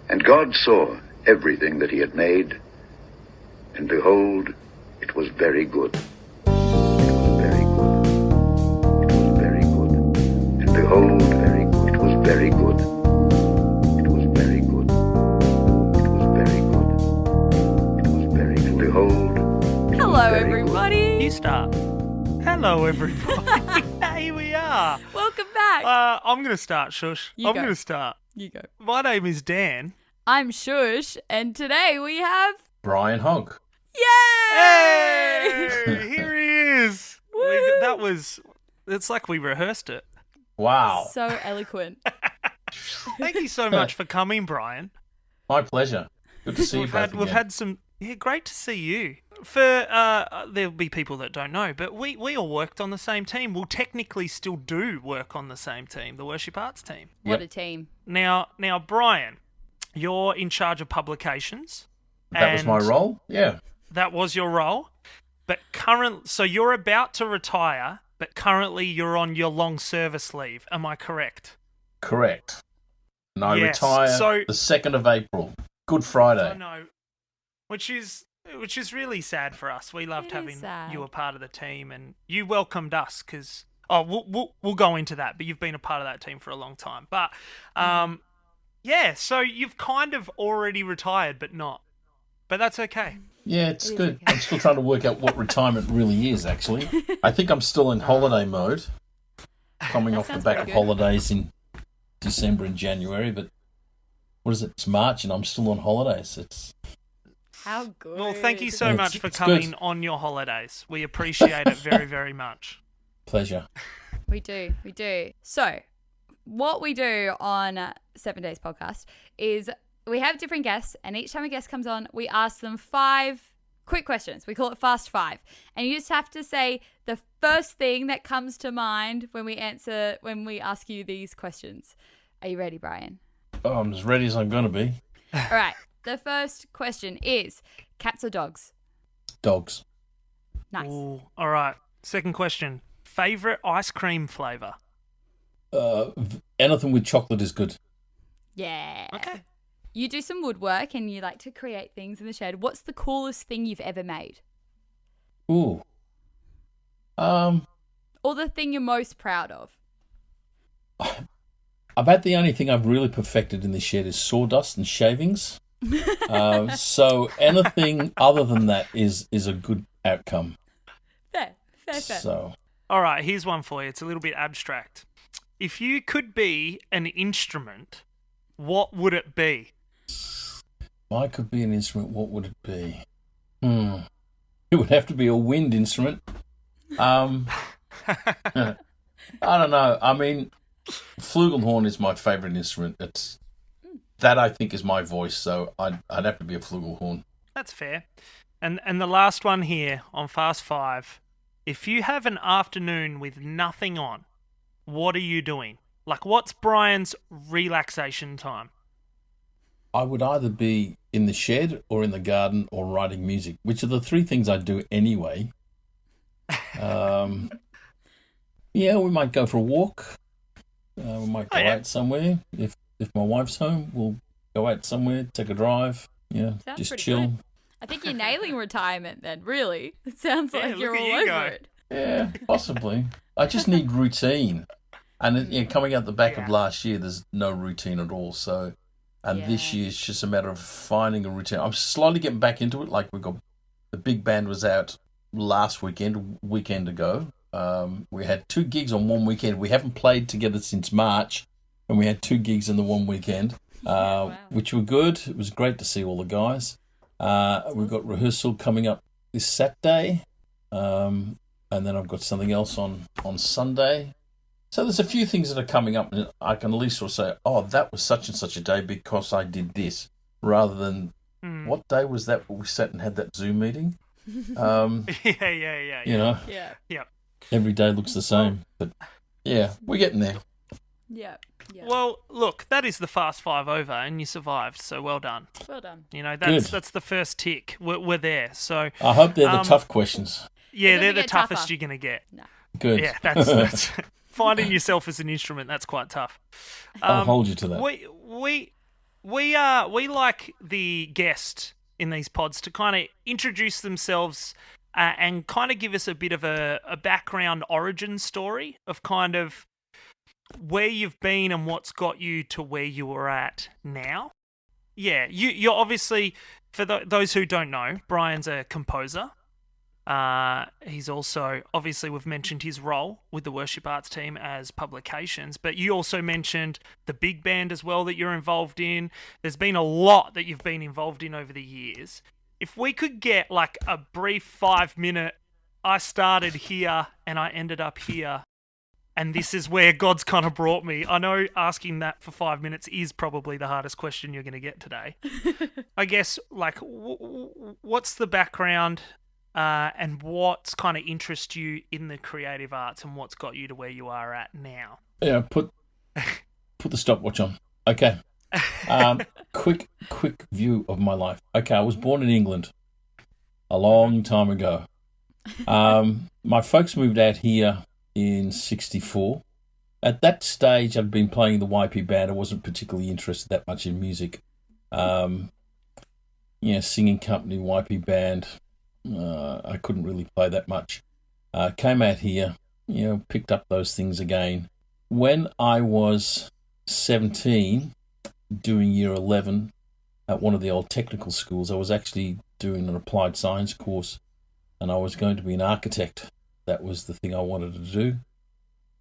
And God saw everything that he had made, and behold, it was very good. It was very good. It was very good. And behold, very good. It was very good. It was very good. It was very good. It was very good. And behold, Hello, everybody. You start. Hello, everybody. Here we are. Welcome back. I'm going to start, Shush. You I'm go. going to start. You go. My name is Dan. I'm Shush, and today we have... Brian Hogg. Yay! Hey, here he is. Woo! It's like we rehearsed it. Wow. So eloquent. Thank you so much for coming, Brian. My pleasure. Good to see you both We've again. had some... Yeah, great to see you. There'll be people that don't know, but we all worked on the same team. We'll technically still do work on the same team, the Worship Arts team. What a team. Now, Brian, you're in charge of publications. That was my role? Yeah. That was your role. But so you're about to retire, but currently you're on your long service leave. Am I correct? Correct. And I Yes, retire the 2nd of April. Good Friday. I know. Which is really sad for us. We loved It is having sad. you a part of the team, and you welcomed us because we'll go into that. But you've been a part of that team for a long time. But yeah, so you've kind of already retired, but not. But that's okay. Yeah, it's It is good. okay. I'm still trying to work out what retirement really is, actually. I think I'm still in holiday mode, coming That off the sounds back pretty of good. holidays in December and January. But what is it? It's March, and I'm still on holidays. How good. Well, thank you so It's- much for it's coming good. on your holidays. We appreciate it very, very much. Pleasure. We do. So, what we do on 7 Days Podcast is we have different guests, and each time a guest comes on, we ask them 5 quick questions. We call it Fast 5. And you just have to say the first thing that comes to mind when we ask you these questions. Are you ready, Brian? Oh, I'm as ready as I'm going to be. All right. The first question is cats or dogs? Dogs. Nice. Ooh, all right. Second question. Favorite ice cream flavor? Anything with chocolate is good. Yeah. Okay. You do some woodwork and you like to create things in the shed. What's the coolest thing you've ever made? Ooh. Or the thing you're most proud of? About the only thing I've really perfected in this shed is sawdust and shavings. So anything other than that is a good outcome. Fair. So All right, here's one for you. It's a little bit abstract. If you could be an instrument, what would it be? if I could be an instrument, what would it be? It would have to be a wind instrument. I don't know. I mean, flugelhorn is my favourite instrument. That I think is my voice, so I'd have to be a flugelhorn. That's fair. And the last one here on Fast 5. If you have an afternoon with nothing on, what are you doing? Like, what's Brian's relaxation time? I would either be in the shed or in the garden or writing music, which are the 3 things I do anyway. Yeah, we might go for a walk. We might go out somewhere. If my wife's home, we'll go out somewhere, take a drive. Yeah, Sounds just pretty chill. good. I think you're nailing retirement then, really. It sounds Yeah, like look you're at all you over go. it. Yeah, possibly. I just need routine. And coming out the back Yeah. of last year, there's no routine at all. So, and this Yeah. year it's just a matter of finding a routine. I'm slowly getting back into it. Like the big band was out last weekend ago. We had 2 gigs on one weekend. We haven't played together since March, and we had 2 gigs in the one weekend, Wow. which were good. It was great to see all the guys. We've got rehearsal coming up this Saturday, and then I've got something else on Sunday. So there's a few things that are coming up, and I can at least sort of say, oh, that was such and such a day because I did this, rather than what day was that we sat and had that Zoom meeting? Yeah. You know, Yeah. every day looks the same. But yeah, we're getting there. Yeah. Well, look, that is the Fast 5 over, and you survived, so well done. Well done. You know, Good. that's the first tick. We're there. So, I hope they're the tough questions. yeah, They're they're gonna the get toughest tougher. you're going to get. Good. Yeah, that's finding yourself as an instrument, that's quite tough. I'll hold you to that. We we like the guest in these pods to kind of introduce themselves and kind of give us a bit of a background origin story of kind of where you've been and what's got you to where you are at now. Yeah, you're obviously, for those who don't know, Brian's a composer. He's also, obviously, we've mentioned his role with the worship arts team as publications, but you also mentioned the big band as well that you're involved in. There's been a lot that you've been involved in over the years. If we could get like a brief 5-minute, I started here and I ended up here, and this is where God's kind of brought me. I know asking that for 5 minutes is probably the hardest question you're going to get today. I guess, like, what's the background and what's kind of interest you in the creative arts and what's got you to where you are at now? Yeah, put the stopwatch on. Okay. Quick view of my life. Okay, I was born in England a long time ago. My folks moved out here in 1964. At that stage, I'd been playing the YP band. I wasn't particularly interested that much in music. Singing company, YP band. I couldn't really play that much. Came out here, picked up those things again. When I was 17, doing year 11 at one of the old technical schools, I was actually doing an applied science course, and I was going to be an architect. That was the thing I wanted to do.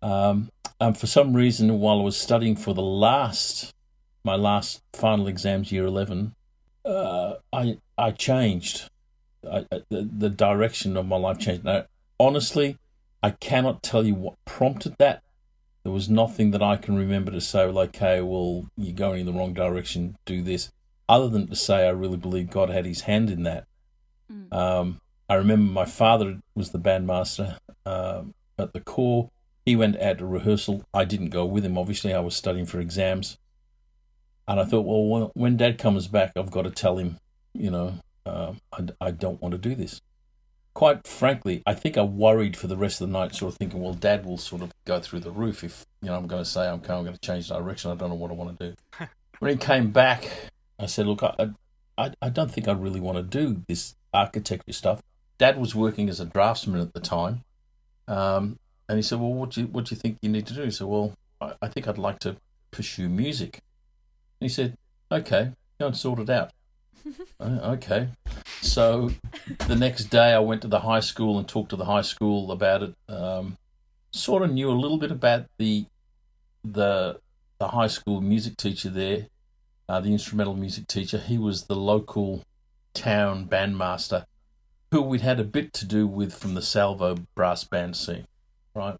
And for some reason, while I was studying for my last final exams, year 11, I changed. The direction of my life changed. Now, honestly, I cannot tell you what prompted that. There was nothing that I can remember to say, well, okay, well, you're going in the wrong direction, do this, other than to say I really believe God had his hand in that. I remember my father was the bandmaster at the corps. He went out to rehearsal. I didn't go with him, obviously. I was studying for exams. And I thought, well, when Dad comes back, I've got to tell him, I don't want to do this. Quite frankly, I think I worried for the rest of the night, sort of thinking, well, Dad will sort of go through the roof if, I'm going to say I'm going to change direction. I don't know what I want to do. When he came back, I said, look, I don't think I really want to do this architecture stuff. Dad was working as a draftsman at the time. And he said, well, what do you think you need to do? He said, well, I think I'd like to pursue music. And he said, okay, go and sort it out. Okay. So the next day I went to the high school and talked to the high school about it. Sort of knew a little bit about the high school music teacher there, the instrumental music teacher. He was the local town bandmaster who we'd had a bit to do with from the Salvo brass band scene, right?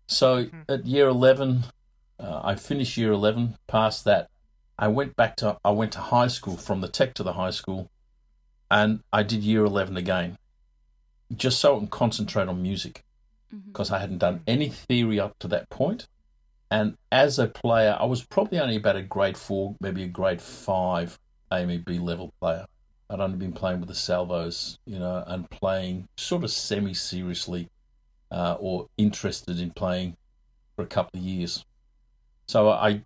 So at year 11, I finished year 11, passed that. I went to high school, from the tech to the high school, and I did year 11 again, just so I can concentrate on music, because I hadn't done any theory up to that point. And as a player, I was probably only about a grade 4, maybe a grade 5 AMEB level player. I'd only been playing with the Salvos, and playing sort of semi-seriously or interested in playing for a couple of years. So I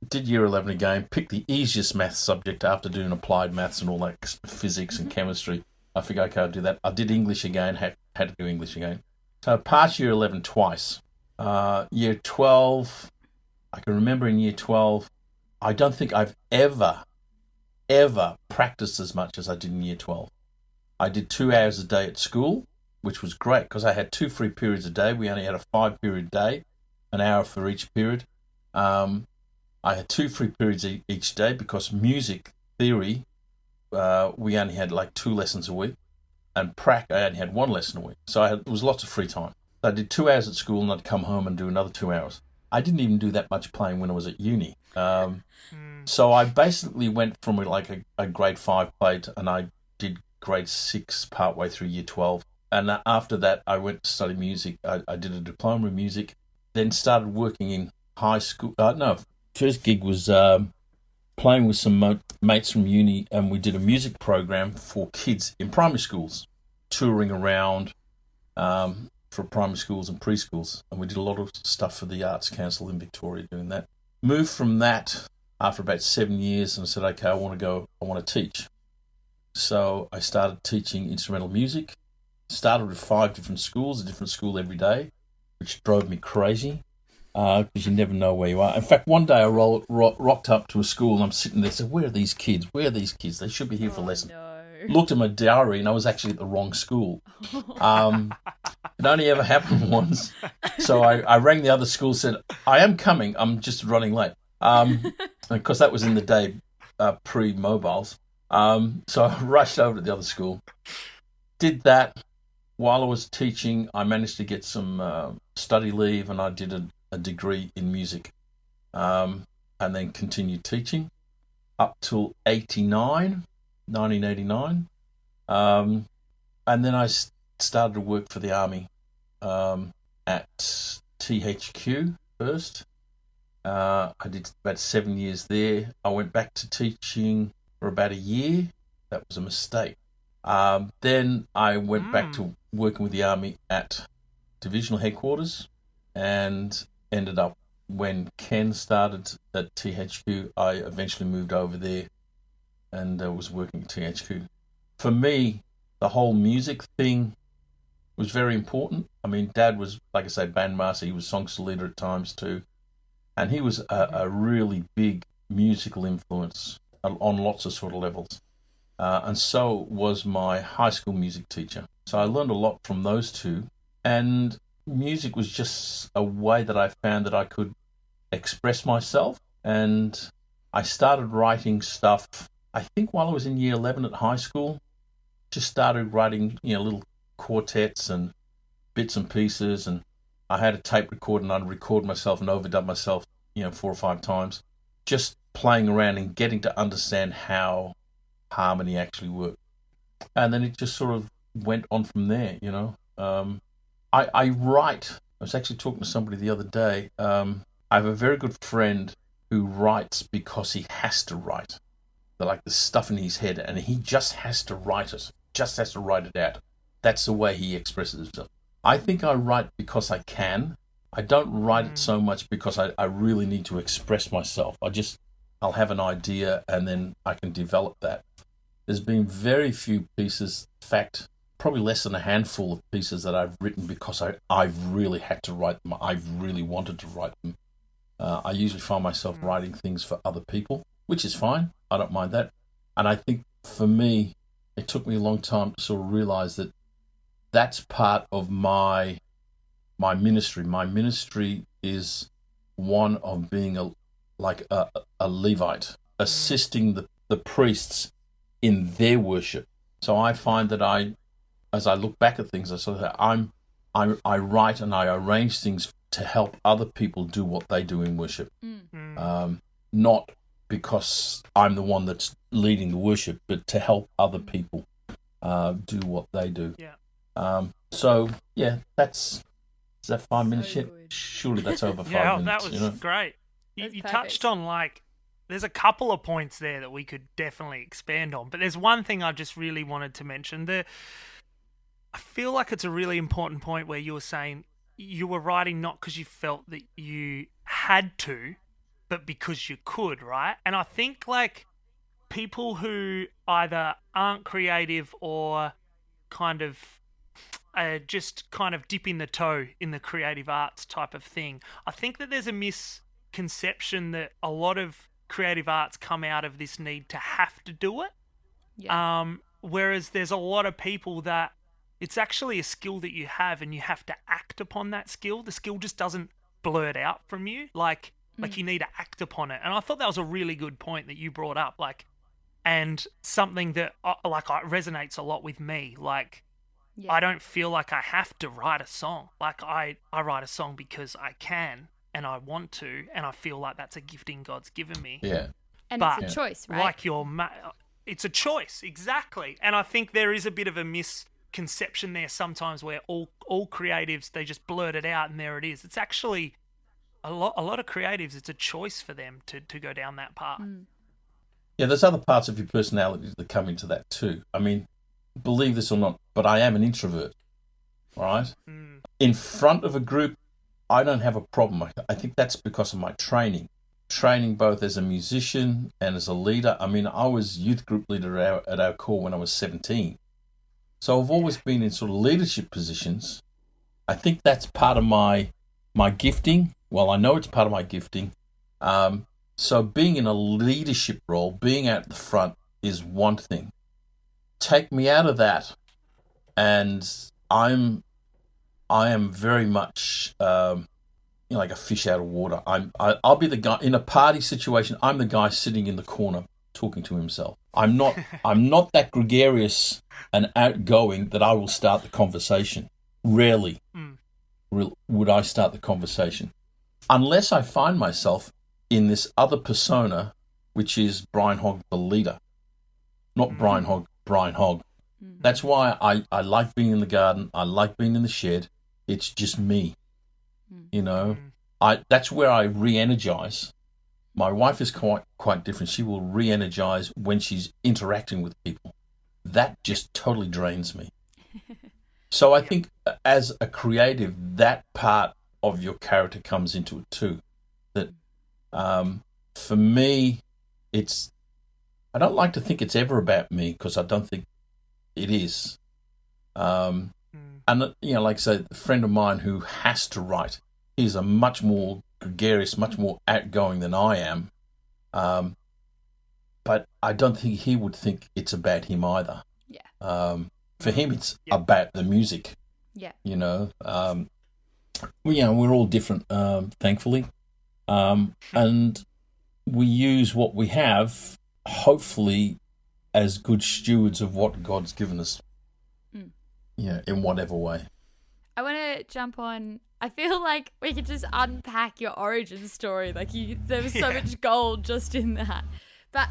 did year 11 again, picked the easiest maths subject after doing applied maths and all that, physics and chemistry. I figured, okay, I'll do that. I did English again, had to do English again. So I passed year 11 twice. Year 12, I can remember in year 12, I don't think I've ever practiced as much as I did in year 12. I did 2 hours a day at school, which was great because I had 2 free periods a day. We only had a 5-period day, an hour for each period. I had 2 free periods each day because music theory, we only had like 2 lessons a week, and prac, I only had 1 lesson a week. So it was lots of free time. I did 2 hours at school and I'd come home and do another 2 hours. I didn't even do that much playing when I was at uni. So I basically went from like a grade 5 play and I did grade 6 partway through year 12. And after that, I went to study music. I did a diploma in music, then started working in high school. First gig was playing with some mates from uni, and we did a music program for kids in primary schools, touring around for primary schools and preschools. And we did a lot of stuff for the Arts Council in Victoria doing that. Moved from that after about 7 years, and I said, okay, I want to teach. So I started teaching instrumental music. Started with 5 different schools, a different school every day, which drove me crazy because you never know where you are. In fact, one day I rocked up to a school and I'm sitting there and said, where are these kids? Where are these kids? They should be here for a lesson. No. Looked at my diary and I was actually at the wrong school. It only ever happened once. So I rang the other school, said, I am coming, I'm just running late. Because that was in the day pre-mobiles. So I rushed over to the other school, did that. While I was teaching, I managed to get some study leave and I did a degree in music and then continued teaching up till 1989. And then I started to work for the Army at THQ first. I did about 7 years there. I went back to teaching for about a year. That was a mistake. Then I went back to working with the Army at divisional headquarters and ended up, when Ken started at THQ, I eventually moved over there and was working at THQ. For me, the whole music thing was very important. I mean, Dad was, like I say, bandmaster. He was songster leader at times too. And he was a really big musical influence on lots of sort of levels. And so was my high school music teacher. So I learned a lot from those two. And music was just a way that I found that I could express myself. And I started writing stuff, I think while I was in year 11 at high school. Just started writing, little quartets and bits and pieces. And I had a tape recorder and I'd record myself and overdub myself, 4 or 5 times. Just playing around and getting to understand how harmony actually worked. And then it just sort of went on from there, I write. I was actually talking to somebody the other day. I have a very good friend who writes because he has to write. Like the stuff in his head, and he just has to write it. Just has to write it out. That's the way he expresses himself. I think I write because I can. I don't write it so much because I really need to express myself. I'll have an idea and then I can develop that. There's been very few pieces, in fact, probably less than a handful of pieces that I've written because I've really had to write them. I've really wanted to write them. I usually find myself writing things for other people, which is fine. I don't mind that. And I think for me, it took me a long time to sort of realize that that's part of my ministry. My ministry is one of being a Levite, assisting the priests in their worship. So I find that as I look back at things, I sort of I write and I arrange things to help other people do what they do in worship. Not because I'm the one that's leading the worship, but to help other people do what they do. Yeah. So yeah, is that 5 minutes So yet? good. Surely that's over 5 Yeah, minutes. that was great. You That's touched perfect. on there's a couple of points there that we could definitely expand on, but there's one thing I just really wanted to mention. I feel like it's a really important point where you were saying you were writing not because you felt that you had to, but because you could, right? And I think people who either aren't creative or kind of just kind of dipping the toe in the creative arts type of thing, I think that there's a misconception that a lot of creative arts come out of this need to have to do it. Yeah. Whereas there's a lot of people that it's actually a skill that you have and you have to act upon that skill. The skill just doesn't blurt out from you. Like you need to act upon it. And I thought that was a really good point that you brought up. And something that resonates a lot with me. Yeah. I don't feel like I have to write a song. I write a song because I can and I want to, and I feel like that's a gifting God's given me. Yeah. And But it's a choice, right? It's a choice, exactly. And I think there is a bit of a misconception there sometimes where all creatives, they just blurt it out and there it is. It's actually a lot of creatives, it's a choice for them to go down that path. Yeah, there's other parts of your personality that come into that too. I mean, believe this or not, but I am an introvert, all right? In front of a group, I don't have a problem. I think that's because of my training. training both as a musician and as a leader. I mean, I was youth group leader at our core when I was 17. So I've always been in sort of leadership positions. I think that's part of my gifting. Well, I know it's part of my gifting. So being in a leadership role, being out the front is one thing. Take me out of that, and I am very much like a fish out of water. I'll be the guy in a party situation. I'm the guy sitting in the corner talking to himself. I'm not that gregarious and outgoing that I will start the conversation. Rarely would I start the conversation, unless I find myself in this other persona, which is Brian Hogg, the leader. Not Brian Hogg, Brian Hogg. That's why I like being in the garden. I like being in the shed. It's just me. You know, that's where I re-energize. My wife is quite different. She will re-energize when she's interacting with people. That just totally drains me. So I think as a creative, that part of your character comes into it too. That for me, I don't like to think it's ever about me, because I don't think it is. And, like I say, a friend of mine who has to write, he's a much more gregarious, much more outgoing than I am. But I don't think he would think it's about him either. Yeah. For him, it's about the music. Yeah. You know, we're all different, thankfully. And we use what we have, hopefully, as good stewards of what God's given us. Yeah, in whatever way. I want to jump on. I feel like we could just unpack your origin story. Like there was so much gold just in that.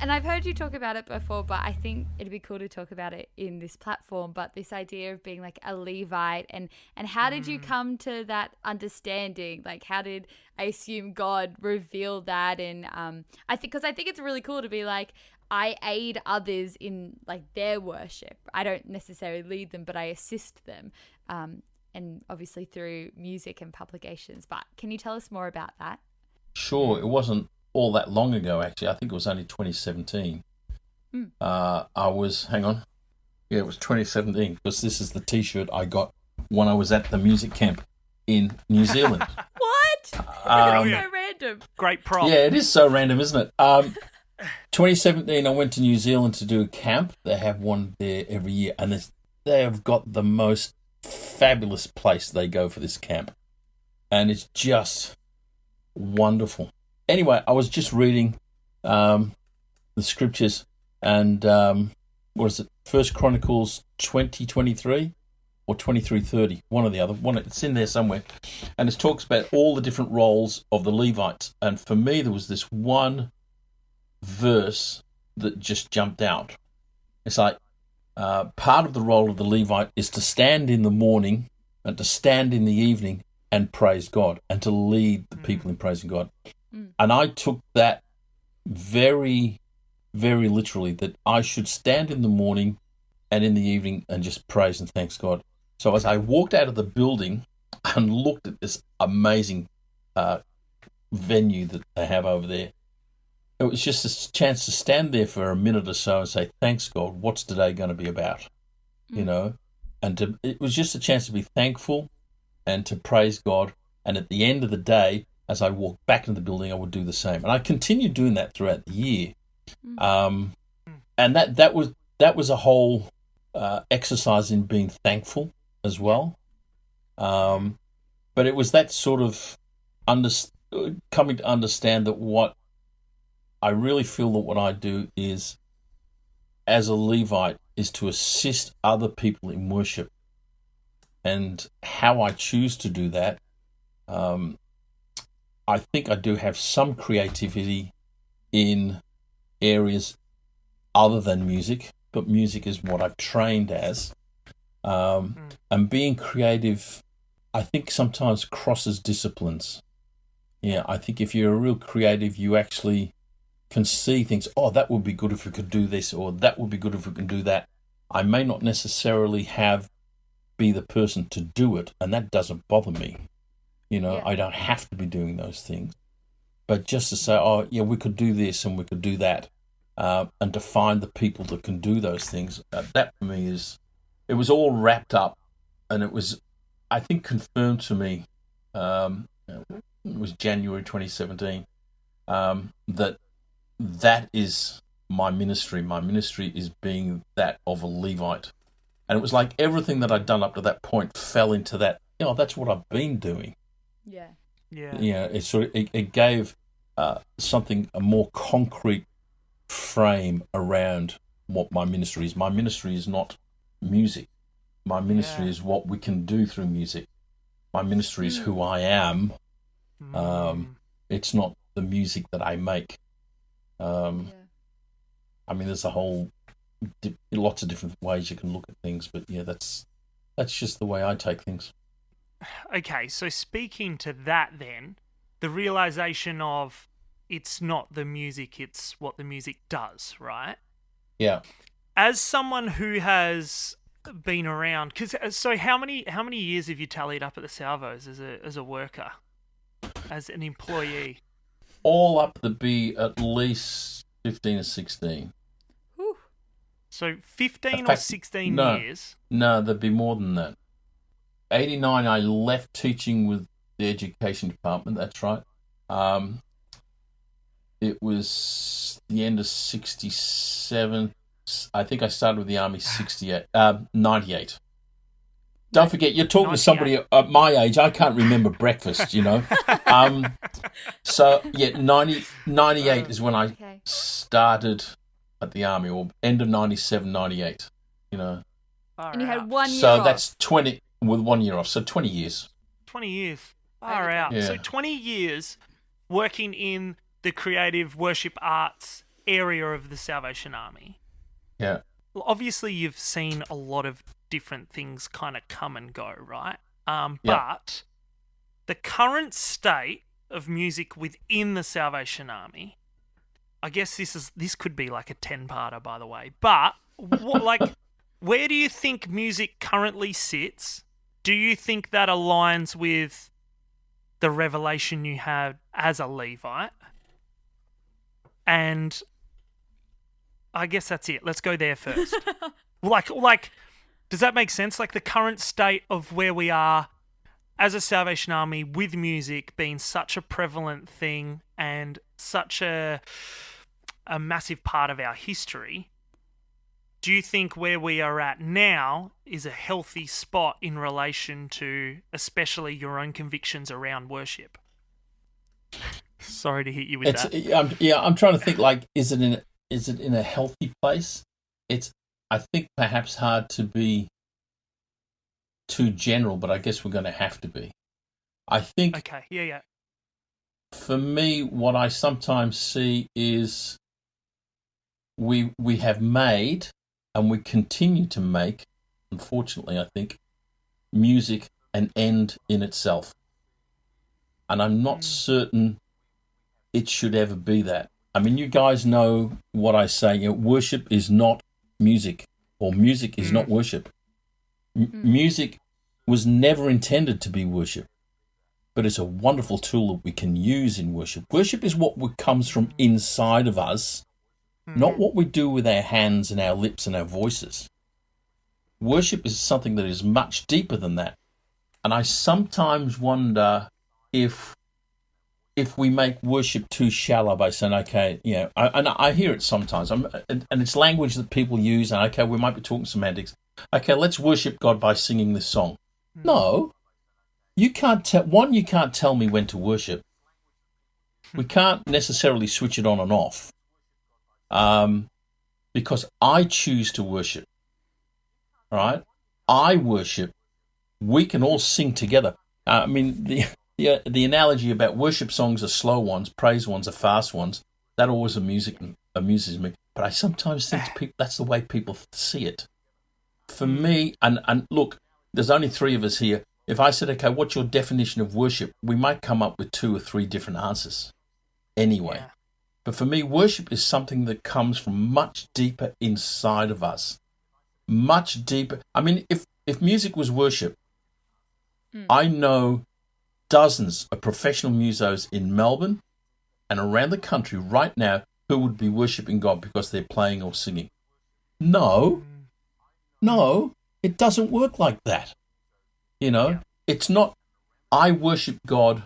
And I've heard you talk about it before, but I think it'd be cool to talk about it in this platform. But this idea of being like a Levite, and how did you come to that understanding? Like, how did, I assume, God reveal that? And I think it's really cool to be like, I aid others in like their worship. I don't necessarily lead them, but I assist them. And obviously through music and publications. But can you tell us more about that? Sure. It wasn't all that long ago, actually. I think it was only 2017. It was 2017, because this is the T-shirt I got when I was at the music camp in New Zealand. What? That's so random. Great prop. Yeah, it is so random, isn't it? 2017, I went to New Zealand to do a camp. They have one there every year, and they have got the most fabulous place they go for this camp, and it's just wonderful. Anyway, I was just reading the scriptures, and what is it, First Chronicles 20:23 or 23:30, one or the other. It's in there somewhere, and it talks about all the different roles of the Levites. And for me, there was this one verse that just jumped out. It's like, part of the role of the Levite is to stand in the morning and to stand in the evening and praise God, and to lead the people in praising God. And I took that very, very literally, that I should stand in the morning and in the evening and just praise and thanks God. So as I walked out of the building and looked at this amazing venue that they have over there, it was just a chance to stand there for a minute or so and say, thanks God, what's today going to be about? You know, and it was just a chance to be thankful and to praise God. And at the end of the day, as I walked back into the building, I would do the same. And I continued doing that throughout the year. And that was a whole exercise in being thankful as well. But it was that sort of coming to understand that what I really feel that what I do is, as a Levite, is to assist other people in worship. And how I choose to do that, I think I do have some creativity in areas other than music, but music is what I've trained as. And being creative, I think, sometimes crosses disciplines. Yeah, I think if you're a real creative, you actually can see things, that would be good if we could do this, or that would be good if we can do that. I may not necessarily be the person to do it, and that doesn't bother me. You know, I don't have to be doing those things. but just to say, oh, yeah, we could do this and we could do that, and to find the people that can do those things, that for me it was all wrapped up, and it was, I think, confirmed to me, it was January 2017, that is my ministry. My ministry is being that of a Levite. And it was like everything that I'd done up to that point fell into that, that's what I've been doing. Yeah. Yeah. Yeah, it gave something, a more concrete frame around what my ministry is. My ministry is not music. My ministry is what we can do through music. My ministry is who I am. It's not the music that I make. I mean, there's lots of different ways you can look at things, but yeah, that's just the way I take things. Okay, so speaking to that then, the realization of it's not the music, it's what the music does, right? Yeah. As someone who has been around, so how many years have you tallied up at theSalvos as a worker, as an employee? All up to be at least 15 or 16. Whew. So 15 In or fact, 16 no. years? No, there'd be more than that. 89, I left teaching with the education department, that's right. It was the end of 67. I think I started with the Army 98. Don't forget, you're talking 98. to somebody at my age. I can't remember breakfast, So, yeah, 98 is when I started at the Army, or end of 97, 98, And you had 1 year So off. that's 20, with 1 year off, so 20 years. 20 years. Far out. Yeah. So 20 years working in the creative worship arts area of the Salvation Army. Yeah. Well, obviously, you've seen a lot of different things kind of come and go, right? Yeah. But the current state of music within the Salvation Army, I guess this could be like a 10-parter, by the way. But where do you think music currently sits? Do you think that aligns with the revelation you had as a Levite? And I guess that's it. Let's go there first. like, does that make sense? Like the current state of where we are as a Salvation Army with music being such a prevalent thing and such a massive part of our history. Do you think where we are at now is a healthy spot in relation to especially your own convictions around worship? Sorry to hit you with that. I'm trying to think, like, is it in a healthy place? It's, I think, perhaps hard to be too general, but I guess we're going to have to be. I think. Okay. Yeah. For me, what I sometimes see is we have made, and we continue to make, unfortunately, I think, music an end in itself. And I'm not certain it should ever be that. I mean, you guys know what I say. Worship is not music, or music is not worship. Music was never intended to be worship, but it's a wonderful tool that we can use in worship. Worship is what comes from inside of us, not what we do with our hands and our lips and our voices. Worship is something that is much deeper than that. And I sometimes wonder if we make worship too shallow by saying, okay, and I hear it sometimes, and it's language that people use, and okay, we might be talking semantics. Okay, let's worship God by singing this song. No, you can't you can't tell me when to worship. We can't necessarily switch it on and off, because I choose to worship. All right, I worship. We can all sing together. I mean, the analogy about worship songs are slow ones, praise ones are fast ones. That always amuses me. But I sometimes think that's the way people see it. For me, and look, there's only three of us here. If I said, okay, what's your definition of worship? We might come up with 2 or 3 different answers anyway. Yeah. But for me, worship is something that comes from much deeper inside of us. Much deeper. I mean, if music was worship, I know dozens of professional musos in Melbourne, and around the country right now who would be worshipping God because they're playing or singing. No, it doesn't work like that. It's not, I worship God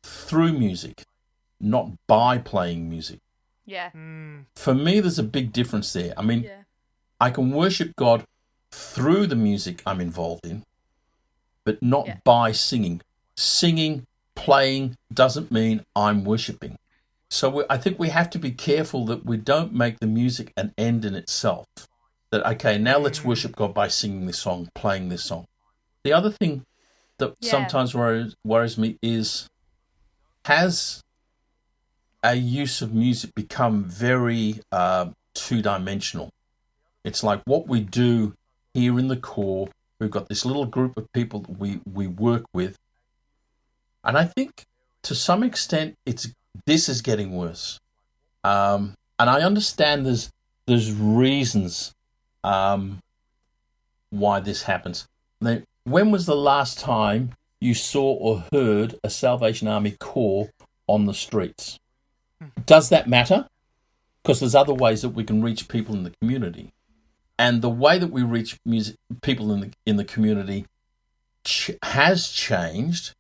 through music, not by playing music. Yeah. For me, there's a big difference there. I mean, Yeah. I can worship God through the music I'm involved in, but not by singing. Singing, playing doesn't mean I'm worshiping. So I think we have to be careful that we don't make the music an end in itself. That, okay, now let's worship God by singing this song, playing this song. The other thing that sometimes worries me is, has our use of music become very two-dimensional? It's like what we do here in the core, we've got this little group of people that we work with. And I think to some extent this is getting worse. And I understand there's reasons why this happens. Now, when was the last time you saw or heard a Salvation Army corps on the streets? Does that matter? Because there's other ways that we can reach people in the community. And the way that we reach people in the community has changed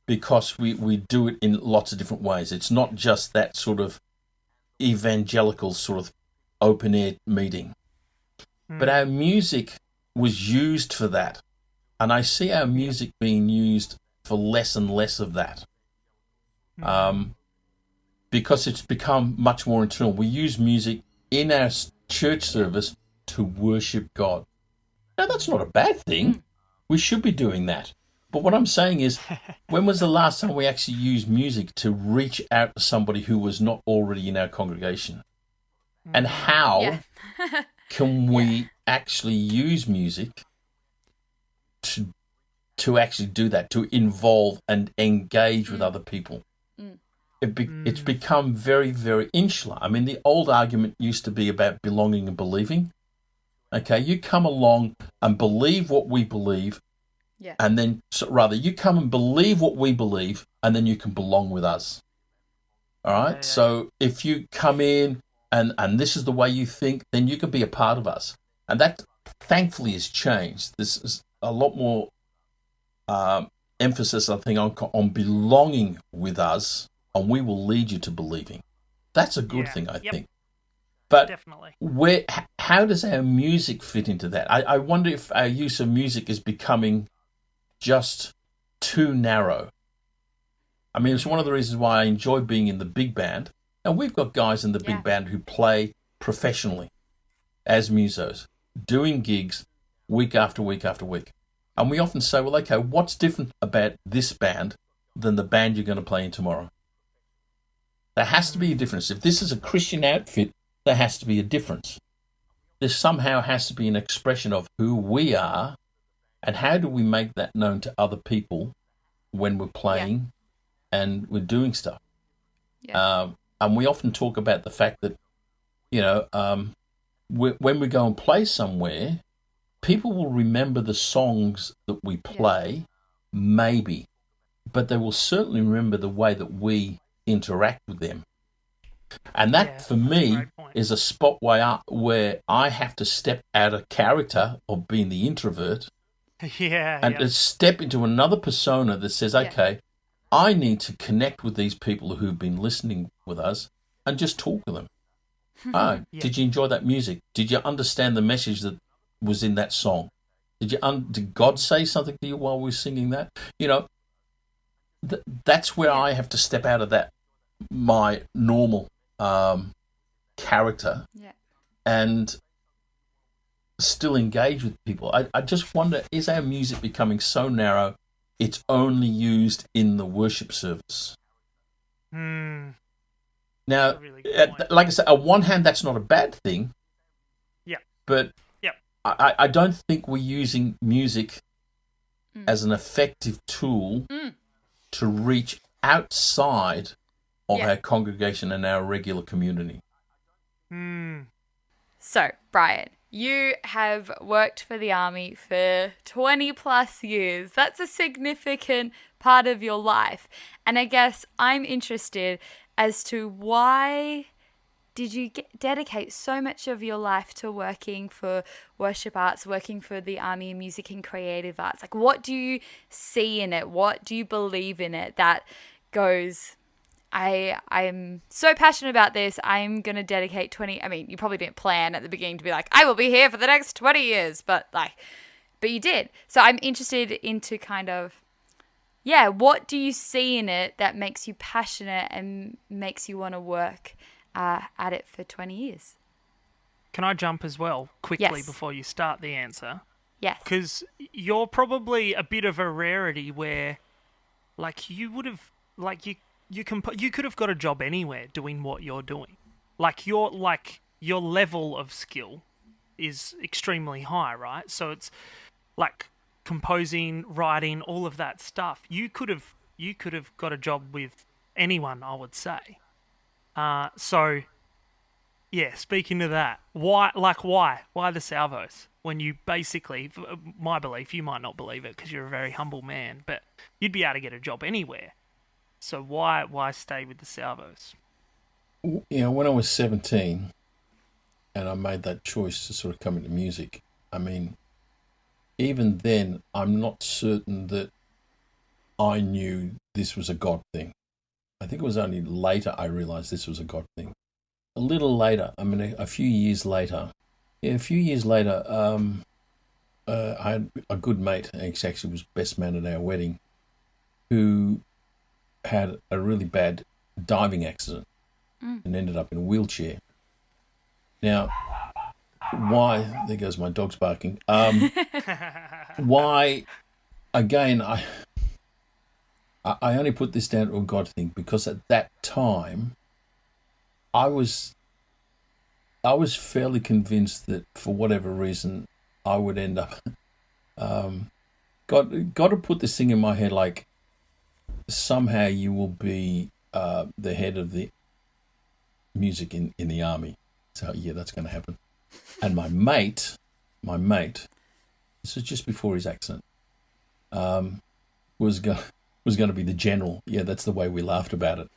because we do it in lots of different ways. It's not just that sort of evangelical sort of open-air meeting. But our music was used for that. And I see our music being used for less and less of that. Because it's become much more internal. We use music in our church service to worship God. Now, that's not a bad thing. We should be doing that. But what I'm saying is, when was the last time we actually used music to reach out to somebody who was not already in our congregation? And how can we actually use music to actually do that, to involve and engage with other people? It's become very, very insular. I mean, the old argument used to be about belonging and believing. Okay, you come along and believe what we believe, and then, you come and believe what we believe, and then you can belong with us. All right? So if you come in and this is the way you think, then you can be a part of us. And that, thankfully, has changed. This is a lot more emphasis, I think, on belonging with us, and we will lead you to believing. That's a good thing, I think. But definitely. How does our music fit into that? I wonder if our use of music is becoming just too narrow. I mean, it's one of the reasons why I enjoy being in the big band. And we've got guys in the big band who play professionally as musos, doing gigs week after week after week. And we often say, well, okay, what's different about this band than the band you're going to play in tomorrow? There has to be a difference. If this is a Christian outfit, there has to be a difference. There somehow has to be an expression of who we are, and how do we make that known to other people when we're playing and we're doing stuff. And we often talk about the fact that, when we go and play somewhere, people will remember the songs that we play, maybe, but they will certainly remember the way that we interact with them. And that, for me, is a spot where I have to step out of character of being the introvert and step into another persona that says, okay, I need to connect with these people who've been listening with us and just talk to them. Did you enjoy that music? Did you understand the message that was in that song? Did God say something to you while we were singing that? That's where I have to step out of that, my normal character, and still engage with people. I just wonder, is our music becoming so narrow it's only used in the worship service? Now, like I said, on one hand, that's not a bad thing. But I don't think we're using music as an effective tool to reach outside of our congregation and our regular community. So, Brian, you have worked for the Army for 20 plus years. That's a significant part of your life. And I guess I'm interested, as to why did you dedicate so much of your life to working for worship arts, working for the Army of Music and Creative Arts? Like, what do you see in it? What do you believe in it that goes, I'm so passionate about this, I'm going to dedicate 20, I mean, you probably didn't plan at the beginning to be like, I will be here for the next 20 years, but you did. So I'm interested into kind of, what do you see in it that makes you passionate and makes you want to work at it for 20 years? Can I jump as well quickly Yes. before you start the answer? Yes. Because you're probably a bit of a rarity where, like, you would have, like, you could have got a job anywhere doing what you're doing. Like, your level of skill is extremely high, right? So it's like composing, writing, all of that stuff. You could have got a job with anyone, I would say. So, yeah, speaking of that, why the Salvos? When you basically, my belief, you might not believe it because you're a very humble man, but you'd be able to get a job anywhere. So why stay with the Salvos? When I was 17 and I made that choice to sort of come into music, I mean, even then, I'm not certain that I knew this was a God thing. I think it was only later I realized this was a God thing. A little later, I mean, a few years later, I had a good mate, actually was best man at our wedding, who had a really bad diving accident and ended up in a wheelchair. Now, why? There goes my dog's barking. Why? Again, I only put this down to a God thing because at that time, I was fairly convinced that for whatever reason, I would end up. God to put this thing in my head, like somehow you will be the head of the music in the army. So yeah, that's going to happen. And my mate, this was just before his accident, was going to be the general. Yeah, that's the way we laughed about it.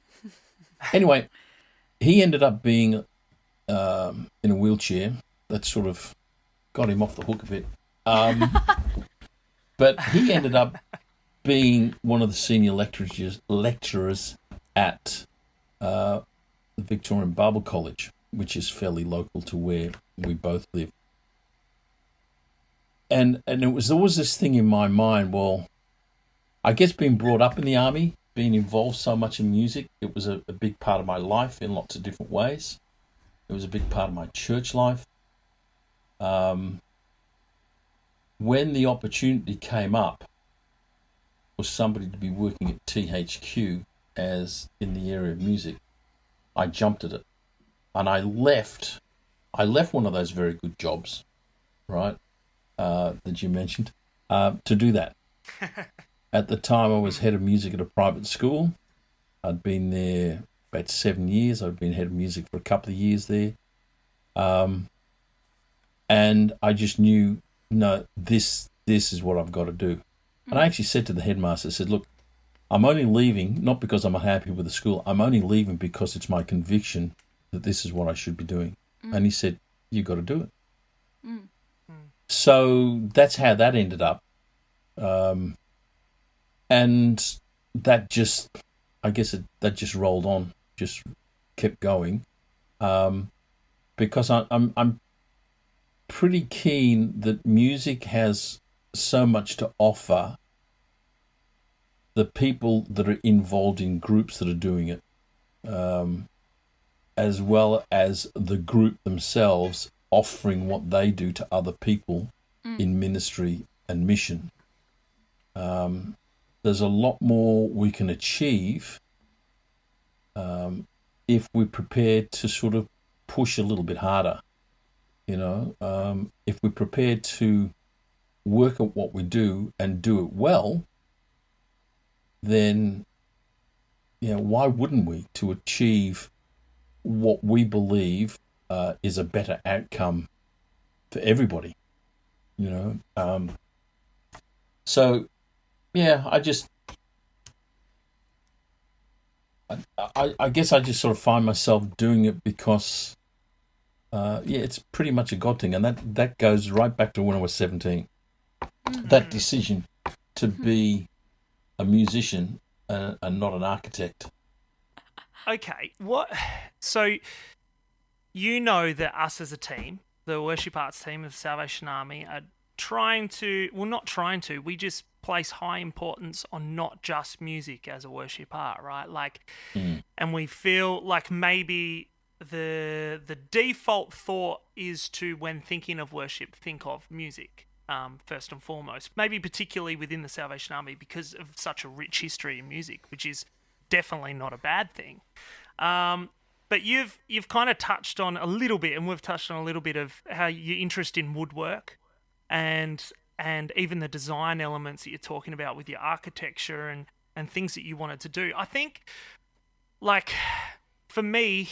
Anyway, he ended up being in a wheelchair. That sort of got him off the hook a bit. But he ended up being one of the senior lecturers at the Victorian Bible College, which is fairly local to where we both live. And it was always this thing in my mind, well, I guess being brought up in the army, being involved so much in music, it was a big part of my life in lots of different ways. It was a big part of my church life. When the opportunity came up for somebody to be working at THQ as in the area of music, I jumped at it. And I left one of those very good jobs, right, that you mentioned, to do that. At the time, I was head of music at a private school. I'd been there about 7 years. I'd been head of music for a couple of years there. And I just knew, no, this is what I've got to do. And I actually said to the headmaster, I said, look, I'm only leaving, not because I'm unhappy with the school. I'm only leaving because it's my conviction that this is what I should be doing. And he said, you've got to do it. So that's how that ended up. And that just, I guess that just rolled on, just kept going. Because I'm pretty keen that music has so much to offer the people that are involved in groups that are doing it, as well as the group themselves offering what they do to other people in ministry and mission. There's a lot more we can achieve if we're prepared to sort of push a little bit harder. If we're prepared to work at what we do and do it well, then why wouldn't we, to achieve what we believe is a better outcome for everybody? So yeah, I guess I just sort of find myself doing it because, it's pretty much a God thing. And that goes right back to when I was 17. That decision to be a musician and not an architect. Okay, so you know that us as a team, the worship arts team of the Salvation Army, are we just place high importance on not just music as a worship art, right? And we feel like maybe the default thought is to, when thinking of worship, think of music first and foremost, maybe particularly within the Salvation Army because of such a rich history in music, which is definitely not a bad thing. But you've kind of touched on a little bit, and we've touched on a little bit of how your interest in woodwork and even the design elements that you're talking about with your architecture and things that you wanted to do. I think, like, for me,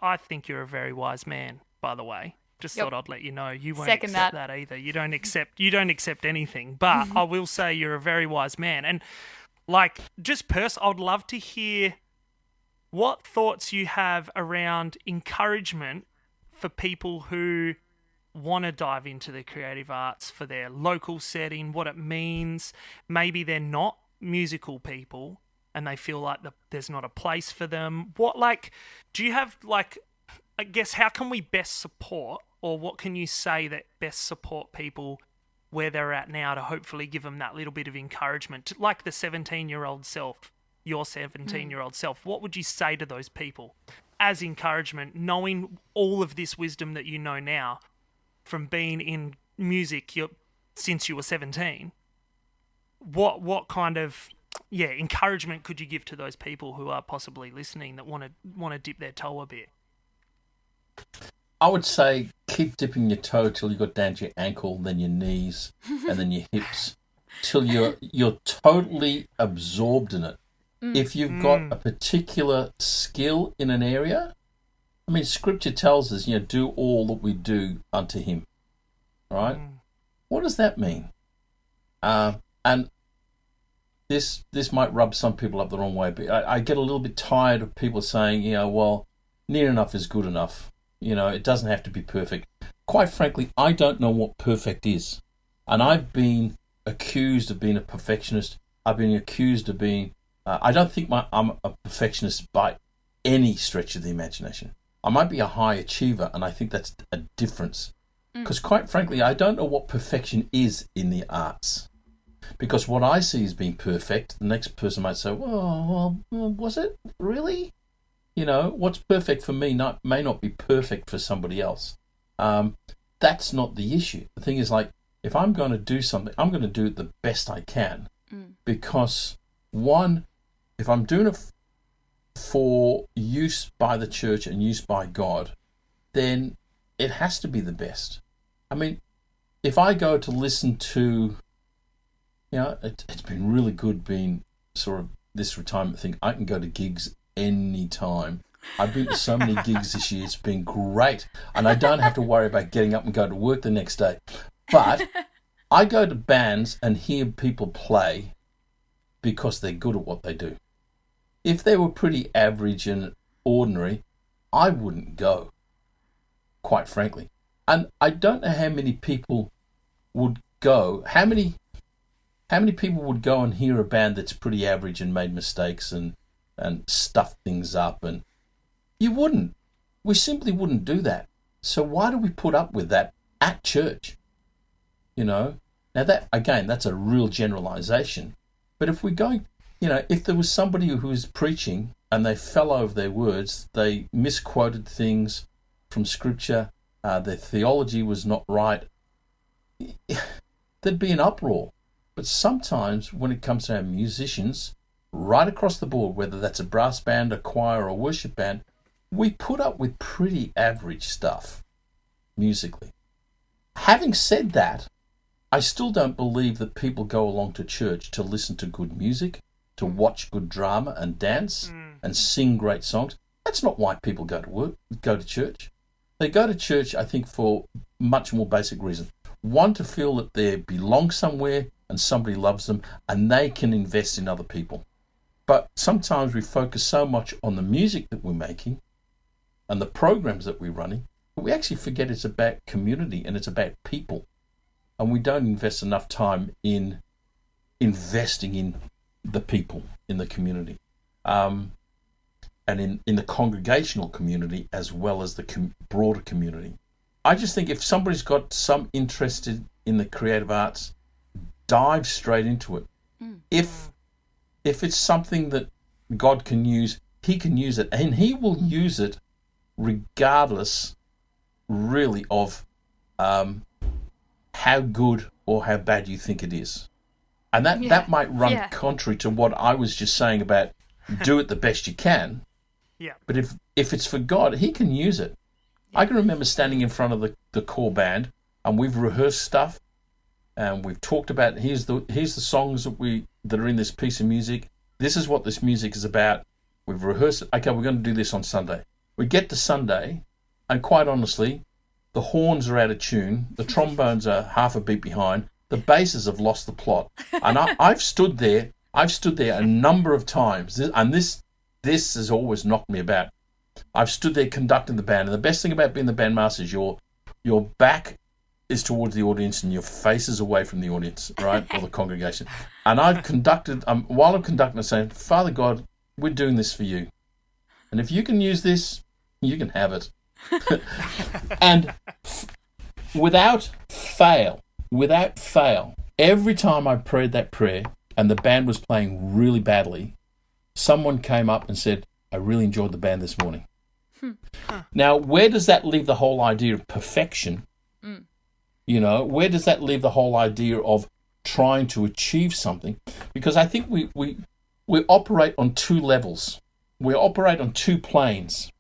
I think you're a very wise man, by the way. Just thought I'd let you know. You won't accept that either. You don't accept anything. But I will say you're a very wise man. And I would love to hear what thoughts you have around encouragement for people who want to dive into the creative arts for their local setting, what it means. Maybe they're not musical people and they feel like there's not a place for them. Do you have, I guess, how can we best support, or what can you say that best support people where they're at now to hopefully give them that little bit of encouragement? Like the 17-year-old self, your 17-year-old self, what would you say to those people as encouragement, knowing all of this wisdom that you know now from being in music since you were 17? What kind of encouragement could you give to those people who are possibly listening that want to dip their toe a bit? I would say keep dipping your toe till you got down to your ankle, then your knees, and then your hips, till you're totally absorbed in it. If you've got a particular skill in an area, I mean, Scripture tells us, do all that we do unto Him, right? What does that mean? And this might rub some people up the wrong way, but I get a little bit tired of people saying, well, near enough is good enough. It doesn't have to be perfect. Quite frankly, I don't know what perfect is. And I've been accused of being a perfectionist. I've been accused of being... I don't think I'm a perfectionist by any stretch of the imagination. I might be a high achiever, and I think that's a difference. Because quite frankly, I don't know what perfection is in the arts. Because what I see as being perfect, the next person might say, well, was it really? What's perfect for me may not be perfect for somebody else. That's not the issue. The thing is, if I'm going to do something, I'm going to do it the best I can. Because, one, if I'm doing it for use by the church and use by God, then it has to be the best. I mean, if I go to listen to, it's been really good being sort of this retirement thing. I can go to gigs anytime. I've been to so many gigs this year. It's been great. And I don't have to worry about getting up and go to work the next day. But I go to bands and hear people play because they're good at what they do. If they were pretty average and ordinary, I wouldn't go, quite frankly. And I don't know how many people would go. How many people would go and hear a band that's pretty average and made mistakes and stuffed things up? And you wouldn't. We simply wouldn't do that. So why do we put up with that at church? Now that, again, that's a real generalization. But if we're going, if there was somebody who was preaching and they fell over their words, they misquoted things from Scripture, their theology was not right, there'd be an uproar. But sometimes when it comes to our musicians, right across the board, whether that's a brass band, a choir, or a worship band, we put up with pretty average stuff musically. Having said that, I still don't believe that people go along to church to listen to good music, to watch good drama and dance and sing great songs. That's not why people go to church. They go to church, I think, for much more basic reason. One, to feel that they belong somewhere and somebody loves them and they can invest in other people. But sometimes we focus so much on the music that we're making and the programs that we're running, but we actually forget it's about community and it's about people. And we don't invest enough time in investing in the people in the community, and in the congregational community as well as the broader community. I just think if somebody's got some interest in the creative arts, dive straight into it. If it's something that God can use, he can use it, and he will use it regardless really of how good or how bad you think it is. And that might run contrary to what I was just saying about do it the best you can. Yeah. But if it's for God, he can use it. I can remember standing in front of the core band, and we've rehearsed stuff, and we've talked about here's the songs that are in this piece of music. This is what this music is about. We've rehearsed it. Okay, we're going to do this on Sunday. We get to Sunday, and quite honestly, the horns are out of tune, the trombones are half a beat behind, the basses have lost the plot. And I've stood there a number of times, and this has always knocked me about. I've stood there conducting the band, and the best thing about being the bandmaster is your back is towards the audience and your face is away from the audience, right, or the congregation. And I've conducted, while I'm conducting, I'm saying, Father God, we're doing this for you. And if you can use this, you can have it. And without fail, every time I prayed that prayer and the band was playing really badly, someone came up and said, I really enjoyed the band this morning. Now, where does that leave the whole idea of perfection? Where does that leave the whole idea of trying to achieve something? Because I think we operate on two levels. We operate on two planes.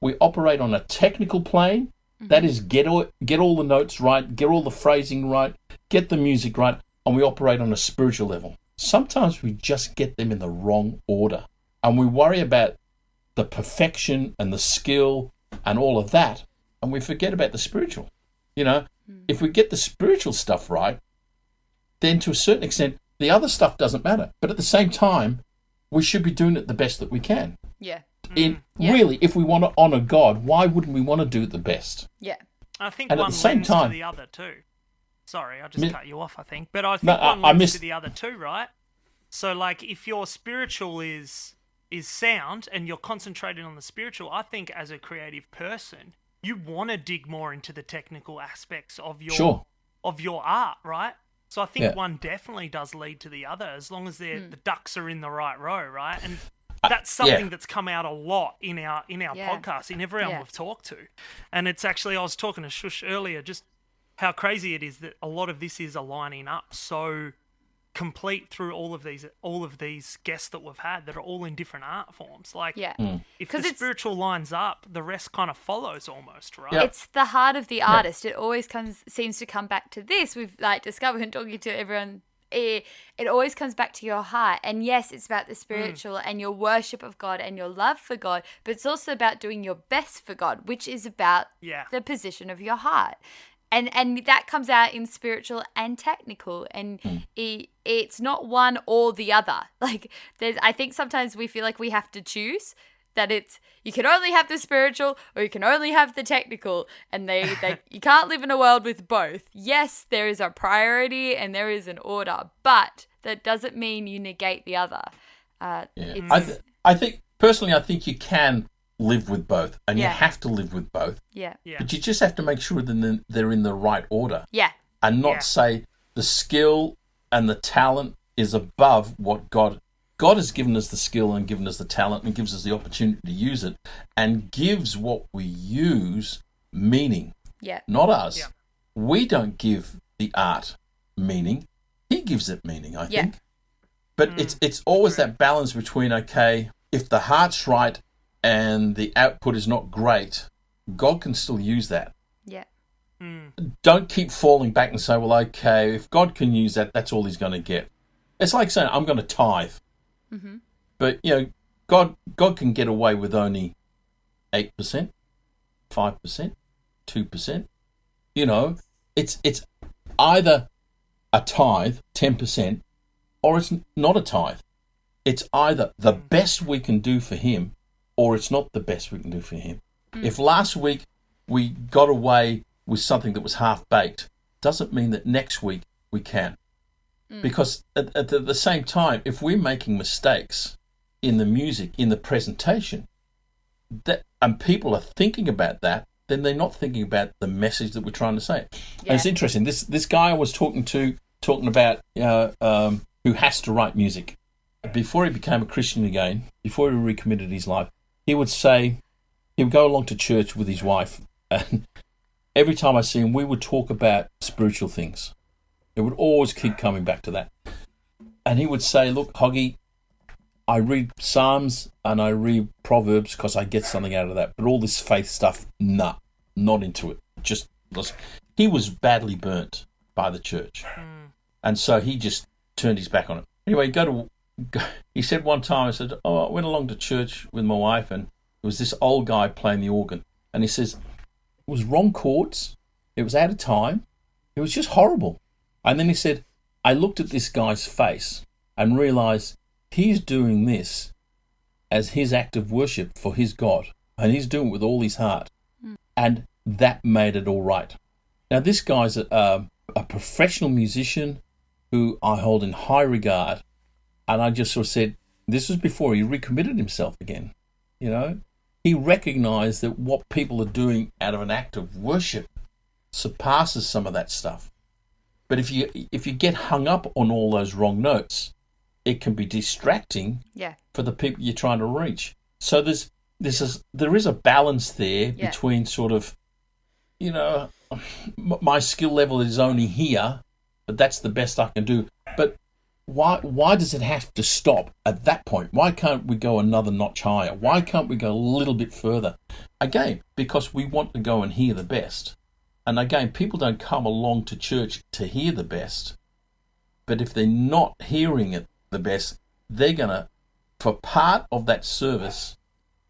We operate on a technical plane, that is get all the notes right, get all the phrasing right, get the music right, and we operate on a spiritual level. Sometimes we just get them in the wrong order, and we worry about the perfection and the skill and all of that, and we forget about the spiritual. If we get the spiritual stuff right, then to a certain extent, the other stuff doesn't matter. But at the same time, we should be doing it the best that we can. Yeah. Really, if we want to honour God, why wouldn't we want to do it the best? Yeah. I think and one at the same lends time, to the other too. Sorry, I just cut you off, I think. But I think one lends to the other too, right? So, like, if your spiritual is sound and you're concentrating on the spiritual, I think as a creative person, you want to dig more into the technical aspects of your art, right? So I think one definitely does lead to the other, as long as the ducks are in the right row, right? And that's something that's come out a lot in our podcast, in everyone we've talked to. And it's actually, I was talking to Shush earlier, just how crazy it is that a lot of this is aligning up so complete through all of these guests that we've had that are all in different art forms. Like, if the spiritual lines up, the rest kind of follows almost, right? It's the heart of the artist. It always seems to come back to this. We've discovered and talking to everyone. It always comes back to your heart. And yes, it's about the spiritual and your worship of God and your love for God, but it's also about doing your best for God, which is about the position of your heart. And that comes out in spiritual and technical, and it's not one or the other. Like, I think sometimes we feel like we have to choose, that you can only have the spiritual or you can only have the technical, and you can't live in a world with both. Yes, there is a priority and there is an order, but that doesn't mean you negate the other. I think personally, I think you can live with both, and you have to live with both. Yeah. But you just have to make sure that they're in the right order. Yeah. And not say the skill and the talent is above what God has given us the skill and given us the talent and gives us the opportunity to use it, and gives what we use meaning. Yeah. Not us. Yeah. We don't give the art meaning. He gives it meaning, I think. But it's always that balance between, okay, if the heart's right and the output is not great, God can still use that. Yeah. Don't keep falling back and say, well, okay, if God can use that, that's all he's going to get. It's like saying, I'm going to tithe. Mm-hmm. But, God can get away with only 8%, 5%, 2%. It's either a tithe, 10%, or it's not a tithe. it's either the best we can do for him or it's not the best we can do for him. If last week we got away with something that was half-baked, doesn't mean that next week we can. Because at the same time, if we're making mistakes in the music, in the presentation, and people are thinking about that, then they're not thinking about the message that we're trying to say. And it's interesting. This guy I was talking about who has to write music. Before he became a Christian again, before he recommitted his life, he would go along to church with his wife, and every time I see him, we would talk about spiritual things. It would always keep coming back to that. And he would say, look, Hoggy, I read Psalms and I read Proverbs because I get something out of that. But all this faith stuff, not into it. He was badly burnt by the church. And so he just turned his back on it. Anyway, he said one time, I went along to church with my wife and there was this old guy playing the organ. And he says, it was wrong chords. It was out of time. It was just horrible. And then he said, I looked at this guy's face and realized he's doing this as his act of worship for his God. And he's doing it with all his heart. And that made it all right. Now, this guy's a professional musician who I hold in high regard. And I just sort of said, this was before he recommitted himself again. You know, he recognized that what people are doing out of an act of worship surpasses some of that stuff. But if you get hung up on all those wrong notes, it can be distracting for the people you're trying to reach. So there is a balance there between sort of, you know, my skill level is only here, but that's the best I can do. But why does it have to stop at that point? Why can't we go another notch higher? Why can't we go a little bit further? Again, because we want to go and hear the best. And again, people don't come along to church to hear the best. But if they're not hearing it the best, they're going to, for part of that service,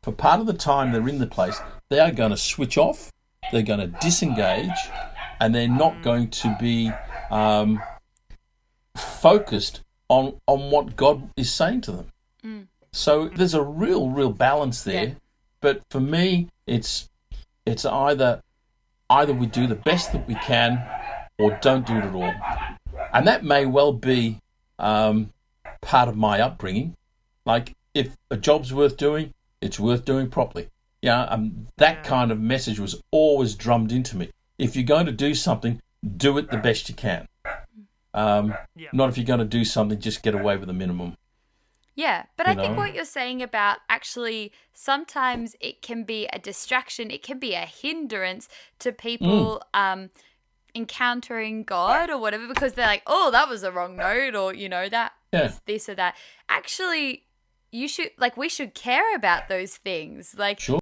for part of the time they're in the place, they are going to switch off, they're going to disengage, and they're not going to be focused on what God is saying to them. So there's a real balance there. But for me, it's either we do the best that we can or don't do it at all. And that may well be part of my upbringing. Like, if a job's worth doing, it's worth doing properly. That kind of message was always drummed into me. If you're going to do something, do it the best you can. Not if you're going to do something, just get away with the minimum. Yeah, but I think what you're saying about actually sometimes it can be a distraction, it can be a hindrance to people encountering God or whatever, because they're like, oh, that was a wrong note, or, you know, that is this or that. Actually, we should care about those things. Like, sure.